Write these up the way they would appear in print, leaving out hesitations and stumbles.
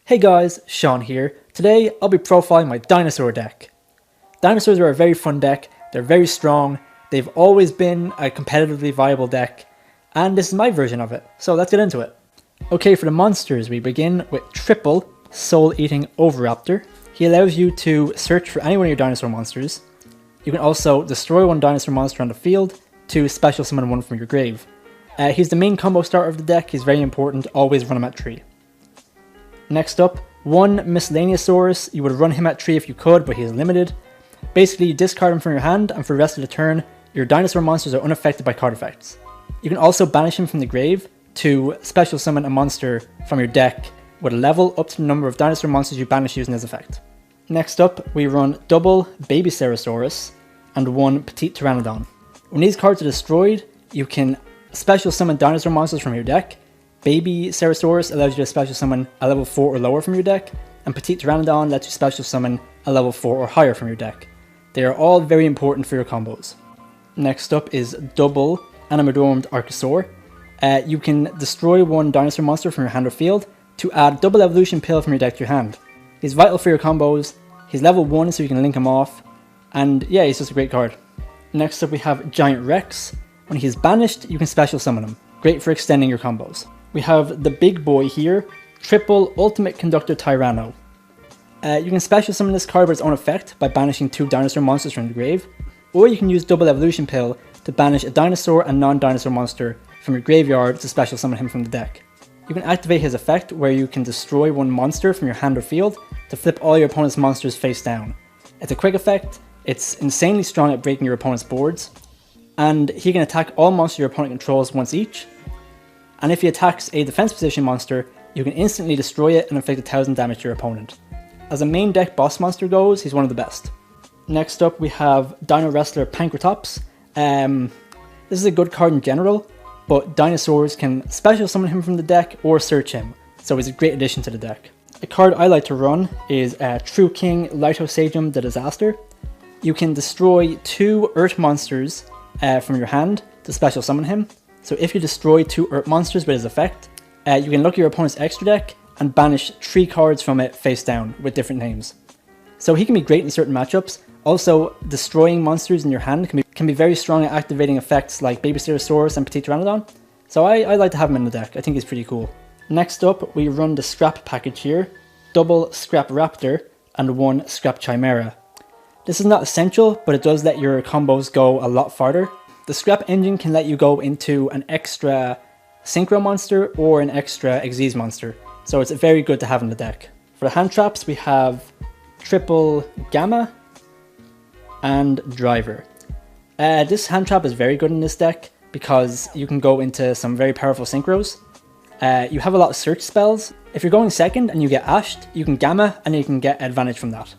Hey guys, Sean here. Today I'll be profiling my Dinosaur deck. Dinosaurs are a very fun deck, they're very strong, they've always been a competitively viable deck, and this is my version of it, so let's get into it. Okay, for the monsters we begin with triple Souleating Oviraptor. He allows you to search for any one of your dinosaur monsters. You can also destroy one dinosaur monster on the field to special summon one from your grave. He's the main combo starter of the deck, he's very important, always run him at 3. Next up, one Miscellaneousaurus. You would run him at 3 if you could, but he is limited. Basically, you discard him from your hand, and for the rest of the turn, your dinosaur monsters are unaffected by card effects. You can also banish him from the grave to special summon a monster from your deck with a level up to the number of dinosaur monsters you banish using this effect. Next up, we run double Babycerasaurus and one Petiteranodon. When these cards are destroyed, you can special summon dinosaur monsters from your deck. Babycerasaurus allows you to special summon a level 4 or lower from your deck, and Petiteranodon lets you special summon a level 4 or higher from your deck. They are all very important for your combos. Next up is double Animadorned Archosaur. You can destroy one dinosaur monster from your hand or field to add double evolution pill from your deck to your hand. He's vital for your combos, he's level 1 so you can link him off, and yeah, he's just a great card. Next up we have Giant Rex. When he's banished, you can special summon him. Great for extending your combos. We have the big boy here, triple Ultimate Conductor Tyranno. You can special summon this card with its own effect by banishing 2 dinosaur monsters from the grave, or you can use double evolution pill to banish a dinosaur and non-dinosaur monster from your graveyard to special summon him from the deck. You can activate his effect where you can destroy one monster from your hand or field to flip all your opponent's monsters face down. It's a quick effect, it's insanely strong at breaking your opponent's boards, and he can attack all monsters your opponent controls once each. And if he attacks a defense position monster, you can instantly destroy it and inflict 1000 damage to your opponent. As a main deck boss monster goes, he's one of the best. Next up we have Dinowrestler Pankratops. This is a good card in general, but dinosaurs can special summon him from the deck or search him, so he's a great addition to the deck. A card I like to run is True King Lithosagym the Disaster. You can destroy 2 Earth monsters from your hand to special summon him. So if you destroy 2 Earth monsters with his effect, you can look at your opponent's extra deck and banish 3 cards from it face down with different names. So he can be great in certain matchups. Also, destroying monsters in your hand can be very strong at activating effects like Babycerasaurus and Petiteranodon. So I like to have him in the deck, I think he's pretty cool. Next up, we run the scrap package here, double scrap Raptor and 1 scrap Chimera. This is not essential, but it does let your combos go a lot farther. The scrap engine can let you go into an extra synchro monster or an extra Xyz monster, so it's very good to have in the deck. For the hand traps we have triple Gamma and Driver. This hand trap is very good in this deck because you can go into some very powerful synchros. You have a lot of search spells. If you're going second and you get ashed, you can Gamma and you can get advantage from that.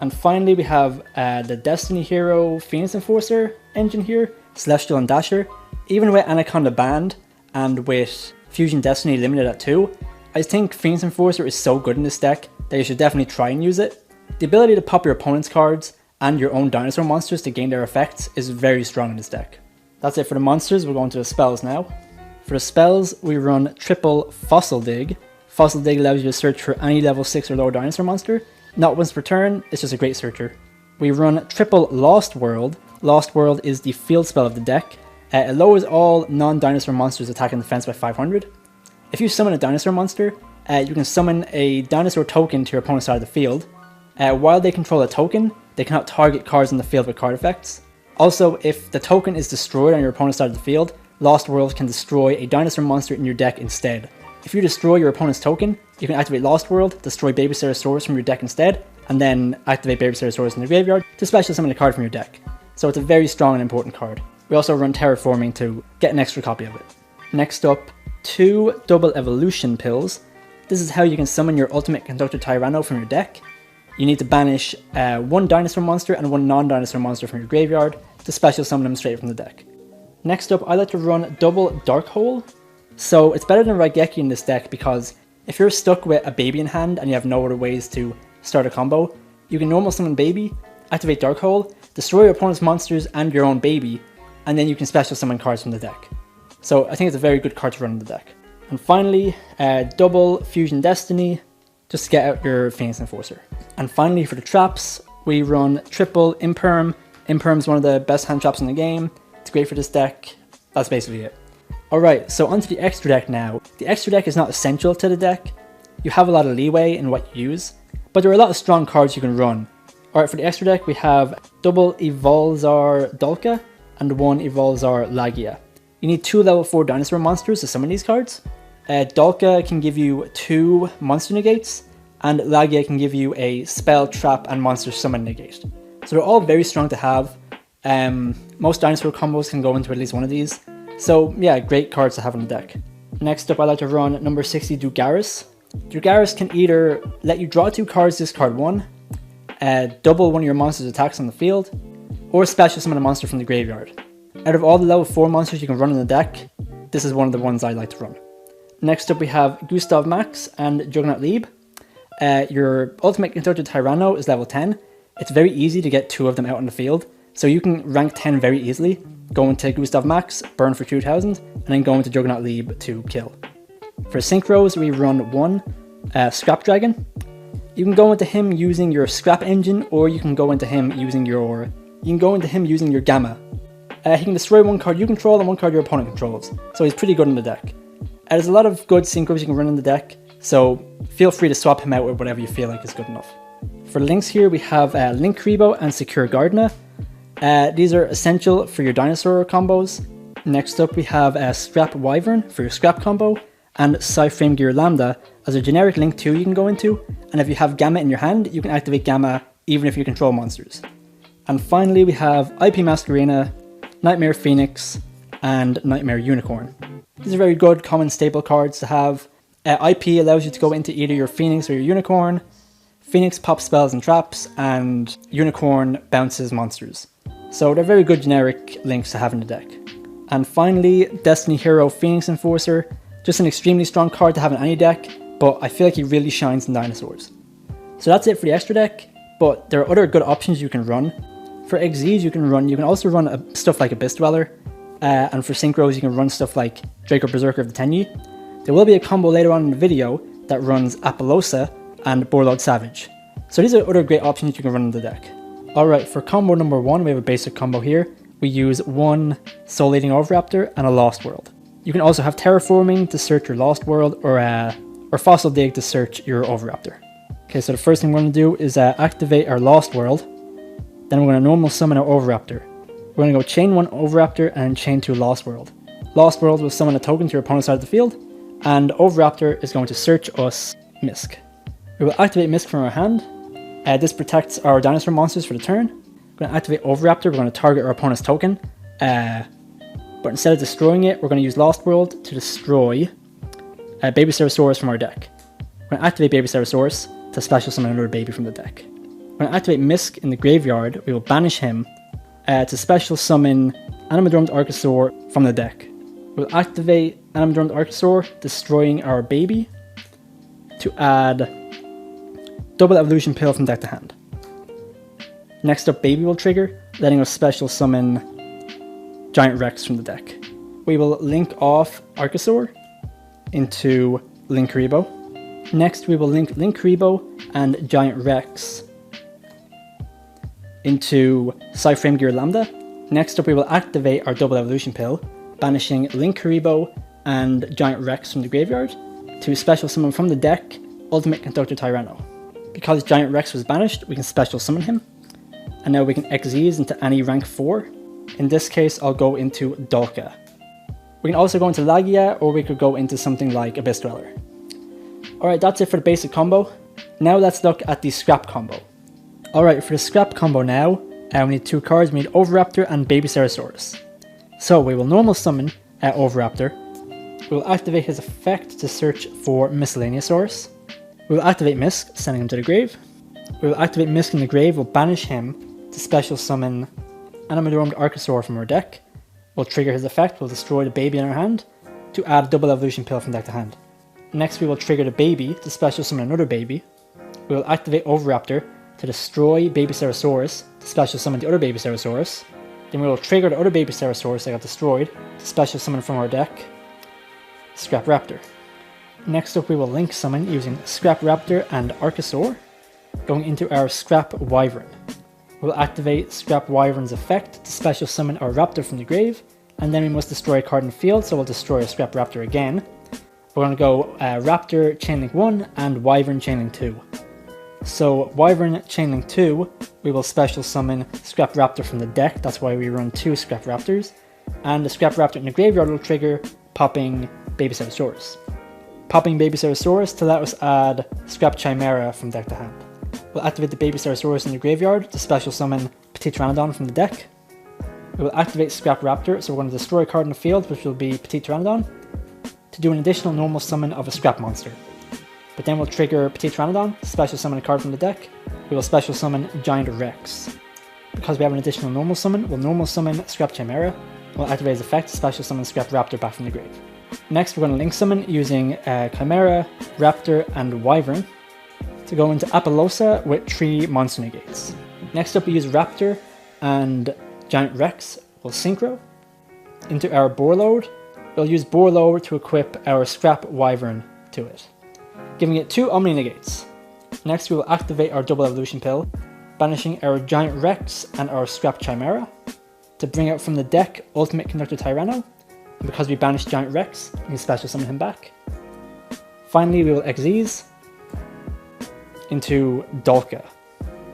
And finally we have the Destiny Hero Phoenix Enforcer engine here, Celestial and Dasher. Even with Anaconda banned and with Fusion Destiny limited at 2, I think Phoenix Enforcer is so good in this deck that you should definitely try and use it. The ability to pop your opponent's cards and your own dinosaur monsters to gain their effects is very strong in this deck. That's it for the monsters, we're going to the spells now. For the spells, we run triple Fossil Dig. Fossil Dig allows you to search for any level 6 or lower dinosaur monster. Not once per turn, it's just a great searcher. We run triple Lost World. Lost World is the field spell of the deck. It lowers all non-dinosaur monsters' attack and defense by 500. If you summon a dinosaur monster, you can summon a dinosaur token to your opponent's side of the field. While they control a token, they cannot target cards on the field with card effects. Also, if the token is destroyed on your opponent's side of the field, Lost World can destroy a dinosaur monster in your deck instead. If you destroy your opponent's token, you can activate Lost World, destroy Babycerasaurus from your deck instead, and then activate Babycerasaurus in the graveyard to special summon a card from your deck. So it's a very strong and important card. We also run Terraforming to get an extra copy of it. Next up, 2 double evolution pills. This is how you can summon your Ultimate Conductor Tyranno from your deck. You need to banish 1 dinosaur monster and 1 non-dinosaur monster from your graveyard to special summon them straight from the deck. Next up, I like to run double Dark Hole. So it's better than Raigeki in this deck because if you're stuck with a baby in hand and you have no other ways to start a combo, you can normal summon baby, activate Dark Hole, destroy your opponent's monsters and your own baby, and then you can special summon cards from the deck. So I think it's a very good card to run in the deck. And finally, double Fusion Destiny, just to get out your Phoenix Enforcer. And finally for the traps, we run triple Imperm. Imperm is one of the best hand traps in the game. It's great for this deck. That's basically it. Alright, so onto the extra deck now. The extra deck is not essential to the deck. You have a lot of leeway in what you use, but there are a lot of strong cards you can run. Alright, for the extra deck we have double Evolzar Dolkka and one Evolzar Laggia. You need 2 level 4 dinosaur monsters to summon these cards. Dolkka can give you 2 monster negates, and Laggia can give you a spell, trap, and monster summon negate. So they're all very strong to have. Most dinosaur combos can go into at least one of these. So yeah, great cards to have on the deck. Next up I like to run number 60 Dugares. Dugares can either let you draw 2 cards, discard 1, double one of your monster's attacks on the field, or special summon a monster from the graveyard. Out of all the level 4 monsters you can run in the deck, this is one of the ones I like to run. Next up we have Gustav Max and Juggernaut Liebe. Your ultimate Conductor Tyranno is level 10. It's very easy to get 2 of them out on the field, so you can rank 10 very easily. Go into Gustav Max, burn for 2000, and then go into Juggernaut Liebe to kill. For Synchros, we run 1 Scrap Dragon. You can go into him using your Scrap Engine, or you can go into him using your Gamma. He can destroy 1 card you control and 1 card your opponent controls, so he's pretty good in the deck. There's a lot of good Synchros you can run in the deck, so feel free to swap him out with whatever you feel like is good enough. For links here we have Linkuriboh and Secure Gardener. These are essential for your dinosaur combos. Next up we have Scrap Wyvern for your scrap combo, and PSY-Framegear Lambda as a generic link 2 you can go into, and if you have Gamma in your hand, you can activate Gamma even if you control monsters. And finally we have IP Masquerena, Knightmare Phoenix, and Knightmare Unicorn. These are very good common staple cards to have. IP allows you to go into either your Phoenix or your Unicorn. Phoenix pops spells and traps, and Unicorn bounces monsters. So they're very good generic links to have in the deck. And finally, Destiny Hero Phoenix Enforcer. Just an extremely strong card to have in any deck, but I feel like he really shines in dinosaurs. So that's it for the extra deck, but there are other good options you can run. For XZs you can also run stuff like Abyss Dweller, and for Synchros you can run stuff like Draco Berserker of the Tenyi. There will be a combo later on in the video that runs Apollosa and Borlord Savage. So these are other great options you can run in the deck. Alright, for combo number 1 we have a basic combo here. We use 1 Souleating Oviraptor and a Lost World. You can also have Terraforming to search your Lost World, or Fossil Dig to search your Oviraptor. Okay, so the first thing we're going to do is activate our Lost World. Then we're going to normal summon our Oviraptor. We're going to go chain 1 Oviraptor and chain 2 Lost World. Lost World will summon a token to your opponent's side of the field, and Oviraptor is going to search us Misk. We will activate Misk from our hand. This protects our dinosaur monsters for the turn. We're going to activate Oviraptor, we're going to target our opponent's token. But instead of destroying it, we're going to use Lost World to destroy Babycerasaurus from our deck. We're going to activate Babycerasaurus to special summon another baby from the deck. We're going to activate Misk in the graveyard. We will banish him to special summon Animadorned Archosaur from the deck. We'll activate Animadorned Archosaur, destroying our baby, to add double evolution pill from deck to hand. Next up, baby will trigger, letting us special summon Giant Rex from the deck. We will link off Archosaur into Linkuriboh. Next, we will link Linkuriboh and Giant Rex into PSY-Framegear Lambda. Next up, we will activate our double evolution pill, banishing Linkuriboh and Giant Rex from the graveyard to special summon from the deck Ultimate Conductor Tyranno. Because Giant Rex was banished, we can special summon him, and now we can XZs into any rank 4. In this case, I'll go into Dolkka. We can also go into Laggia, or we could go into something like Abyss Dweller. Alright, that's it for the basic combo. Now let's look at the scrap combo. Alright, for the scrap combo now, we need 2 cards. We need Oviraptor and Babycerasaurus. So we will normal summon Oviraptor. We will activate his effect to search for Miscellaneousaurus. We will activate Misk, sending him to the grave. We will activate Misk in the grave, we'll banish him to special summon Animadorned Archosaur from our deck. We'll trigger his effect, we'll destroy the baby in our hand to add a double evolution pill from deck to hand. Next we will trigger the baby to special summon another baby. We will activate Oviraptor to destroy Babycerasaurus to special summon the other Babycerasaurus. Then we will trigger the other Babycerasaurus that got destroyed to special summon from our deck Scrap Raptor. Next up we will link summon using Scrap Raptor and Archosaur, going into our Scrap Wyvern. We'll activate Scrap Wyvern's effect to special summon our Raptor from the grave, and then we must destroy a card in the field, so we'll destroy our Scrap Raptor again. We're going to go Raptor Chainlink 1 and Wyvern Chainlink 2. So Wyvern Chainlink 2, we will special summon Scrap Raptor from the deck, that's why we run 2 Scrap Raptors, and the Scrap Raptor in the graveyard will trigger popping Babycerasaurus. Popping Babycerasaurus to let us add Scrap Chimera from deck to hand. We'll activate the Babycerasaurus in the graveyard to special summon Petiteranodon from the deck. We will activate Scrap Raptor, so we're going to destroy a card in the field, which will be Petiteranodon, to do an additional normal summon of a Scrap monster. But then we'll trigger Petiteranodon, special summon a card from the deck. We will special summon Giant Rex. Because we have an additional normal summon, we'll normal summon Scrap Chimera. We'll activate his effect to special summon Scrap Raptor back from the grave. Next, we're going to link summon using Chimera, Raptor, and Wyvern to go into Apollousa with 3 monster negates. Next up, we use Raptor and Giant Rex. We'll synchro into our Boarload. We'll use Boarload to equip our Scrap Wyvern to it, giving it 2 Omni negates. Next, we will activate our Double Evolution Pill, banishing our Giant Rex and our Scrap Chimera to bring out from the deck Ultimate Conductor Tyranno. And because we banished Giant Rex, we can special summon him back. Finally, we will Xyz into Dolkka.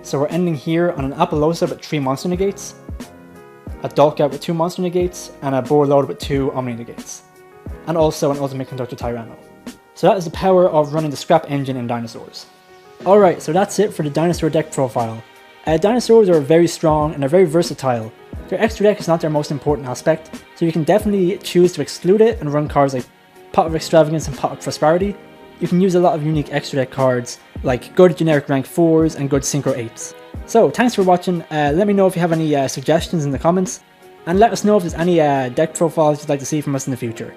So we're ending here on an Apollousa with 3 monster negates, a Dolkka with 2 monster negates, and a Boarload with 2 Omni negates, and also an Ultimate Conductor Tyranno. So that is the power of running the Scrap engine in Dinosaurs. Alright, so that's it for the Dinosaur deck profile. Dinosaurs are very strong and they're very versatile. Their extra deck is not their most important aspect, so you can definitely choose to exclude it and run cards like Pot of Extravagance and Pot of Prosperity. You can use a lot of unique extra deck cards like good generic rank 4s and good synchro 8s. So thanks for watching, let me know if you have any suggestions in the comments, and let us know if there's any deck profiles you'd like to see from us in the future.